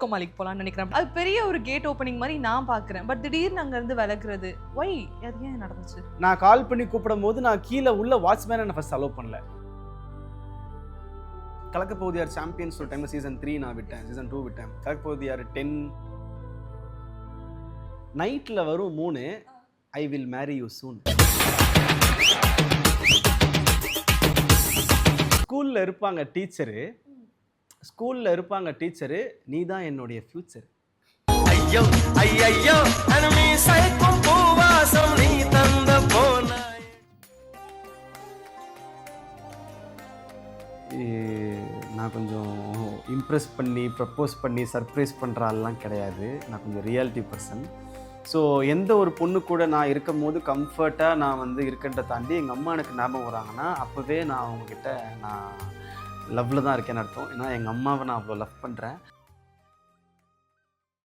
கோமாளிக்கு போலாம்னு நினைக்கிறேன். அது பெரிய ஒரு கேட் ஓப்பனிங் மாதிரி நான் பார்க்குறேன். பட் திடீர்னு அங்கேருந்து விலகுறது ஒய் அது ஏன் நடந்துச்சு? நான் கால் பண்ணி கூப்பிடும் போது நான் கீழே உள்ள வாட்ச்மேனை நான் ஃபர்ஸ்ட் அலோவ் பண்ணல. கலக்கப்போதியார் சாம்பியன்ஸ் ஒரு டைம்ல சீசன் 3 நான் விட்டேன், சீசன் 2 விட்டேன். கலக்கப்போதியார் 10 நைட்ல வரும் 3 I will Mary you soon. ஸ்கூல்ல இருப்பாங்க டீச்சரு, நீ தான் என்னுடைய ஃபியூச்சர். ஐயோ ஐயோ அனுமி சைக்கும் பூவாசம் நீ தந்த போனாய். நான் கொஞ்சம் இம்ப்ரெஸ் பண்ணி ப்ரப்போஸ் பண்ணி சர்ப்ரைஸ் பண்ணுற ஆள்லாம் கிடையாது. நான் கொஞ்சம் ரியாலிட்டி பர்சன். ஸோ எந்த ஒரு பொண்ணு கூட நான் இருக்கும் போது கம்ஃபர்ட்டாக நான் வந்து இருக்கிறத தாண்டி எங்கள் அம்மா எனக்கு ஞாபகம் வராங்கன்னா அப்போவே நான் அவங்கக்கிட்ட நான் லவ்வில் தான் இருக்கேன்னு அர்த்தம். ஏன்னா எங்கள் அம்மாவை நான் அவ்வளோ லவ் பண்ணுறேன்.